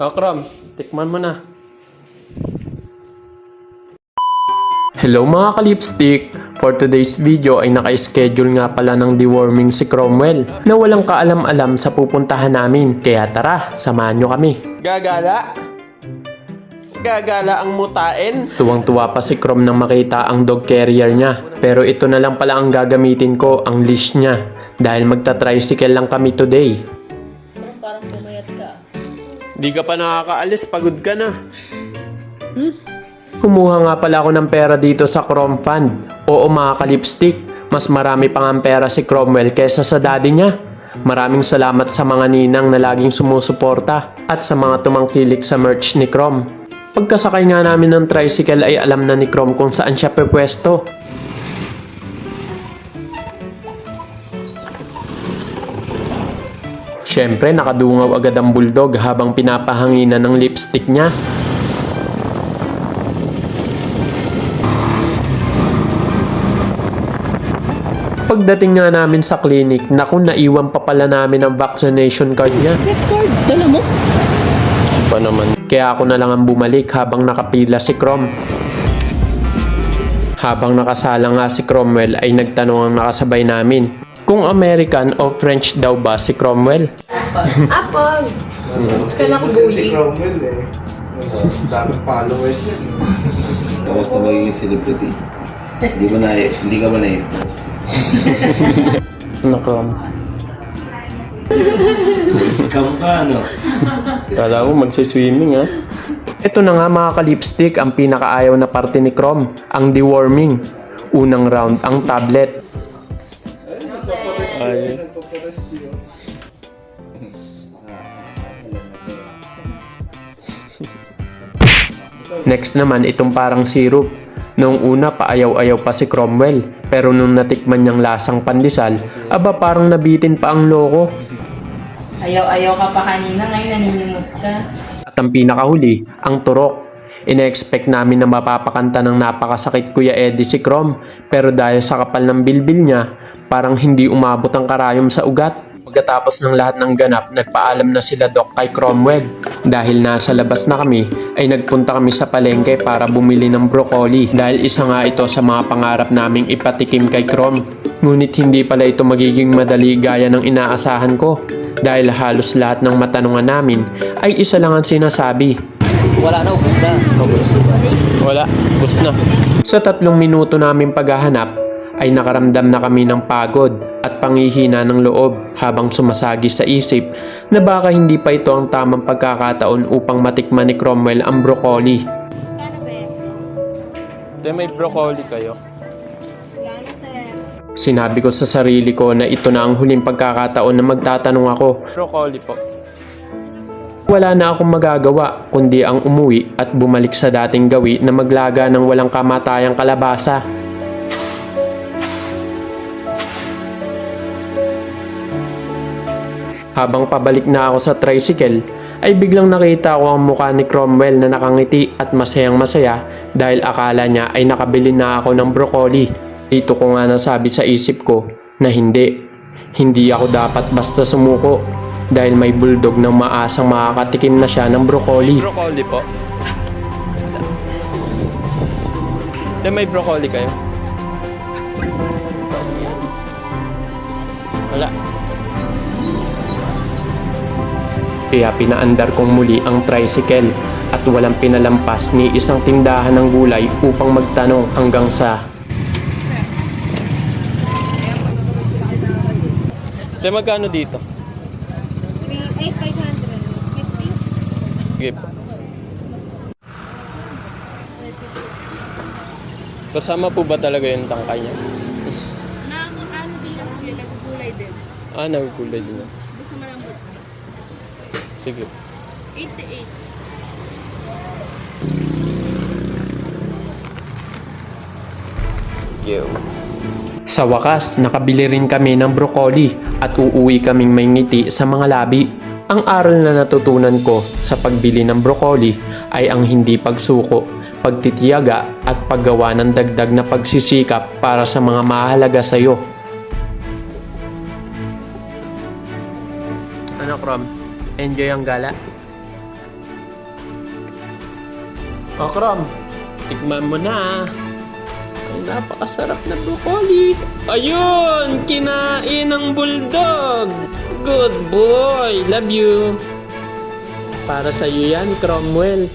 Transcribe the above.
Kram, tikman mo na. Hello mga ka-lipstick! For today's video ay naka-schedule nga pala ng deworming si Cromwell na walang kaalam-alam sa pupuntahan namin. Kaya tara, samahan nyo kami. Gagala? Gagala ang mutain? Tuwang-tuwa pa si Crom nang makita ang dog carrier niya. Pero ito na lang pala ang gagamitin ko, ang leash niya. Dahil magta-tricycle lang kami today. Parang pumayat ka. Di ka pa nakakaalis, pagod ka na. Kumuha nga pala ako ng pera dito sa Crom Fund. Oo mga ka-lipstick, mas marami pang ang pera si Cromwell kesa sa daddy niya. Maraming salamat sa mga ninang na laging sumusuporta at sa mga tumangkilik sa merch ni Crom. Pagkasakay nga namin ng tricycle ay alam na ni Crom kung saan siya pepwesto. Siyempre nakadungaw agad ang bulldog habang pinapahanginan ng lipstick niya. Pagdating nga namin sa clinic, naku, naiwan pa pala namin ang vaccination card niya. Record, dala mo? Pa naman. Kaya ako na lang ang bumalik habang nakapila si Crom. Habang nakasala nga si Cromwell ay nagtanong ang nakasabay namin kung American o French daw ba si Cromwell. Apple! Kala ko Si bully. Cromwell eh. Daming followers yun. Tapos na magiging celebrity. Hindi ka ba na-stress? Na Crom. Scam ka, ano? Kala ko magsiswimming ha. Ito na nga mga ka-lipstick ang pinakaayaw na parte ni Crom, ang deworming. Unang round ang tablet. Ay. Next naman itong parang syrup. Noong una paayaw-ayaw pa si Cromwell, pero nung natikman niyang lasang pandesal, aba parang nabitin pa ang loko. Ayaw-ayaw ka pa kanina, ngayon naninimot ka. At ang pinakahuli, ang turok. Ine-expect namin na mapapakanta ng napakasakit Kuya Eddie si Crom, pero dahil sa kapal ng bilbil niya, parang hindi umabot ang karayom sa ugat. Pagkatapos ng lahat ng ganap, nagpaalam na sila Doc kay Cromwell. Dahil nasa labas na kami, ay nagpunta kami sa palengke para bumili ng broccoli. Dahil isa nga ito sa mga pangarap naming ipatikim kay Crom. Ngunit hindi pala ito magiging madali gaya ng inaasahan ko. Dahil halos lahat ng matanungan namin ay isa lang ang sinasabi. Wala na, ubus na. Wala, bus na. Sa 3 minuto namin paghahanap, ay nakaramdam na kami ng pagod at pangihina ng loob habang sumasagi sa isip na baka hindi pa ito ang tamang pagkakataon upang matikman ni Cromwell ang broccoli. May broccoli kayo? Sinabi ko sa sarili ko na ito na ang huling pagkakataon na magtatanong ako. Broccoli po. Wala na akong magagawa kundi ang umuwi at bumalik sa dating gawi na maglaga ng walang kamatayang kalabasa. Habang pabalik na ako sa tricycle, ay biglang nakita ko ang mukha ni Cromwell na nakangiti at masayang masaya dahil akala niya ay nakabili na ako ng broccoli. Dito ko nga nasabi sa isip ko na hindi ako dapat basta sumuko dahil may bulldog na maasang makakatikim na siya ng broccoli. Broccoli po. May broccoli kayo? Wala. Kaya pinaandar kong muli ang tricycle at walang pinalampas ni isang tindahan ng gulay upang magtanong hanggang sa... magkano dito? 500. Sige po. Kasama po ba talaga yung tangkay niya? Ano din ang nagugulay din. Nagugulay din. Gusto malambot. Sige. 88. Sa wakas, nakabili rin kami ng broccoli at uuwi kaming may ngiti sa mga labi. Ang aral na natutunan ko sa pagbili ng broccoli ay ang hindi pagsuko, pagtitiyaga at paggawa ng dagdag na pagsisikap para sa mga mahalaga sa iyo. Ano, Crom? Enjoy ang gala? O, Krom, tikman mo na. Ay, napakasarap na broccoli. Ayun, kinain ng bulldog. Good boy, love you. Para sa'yo yan, Cromwell.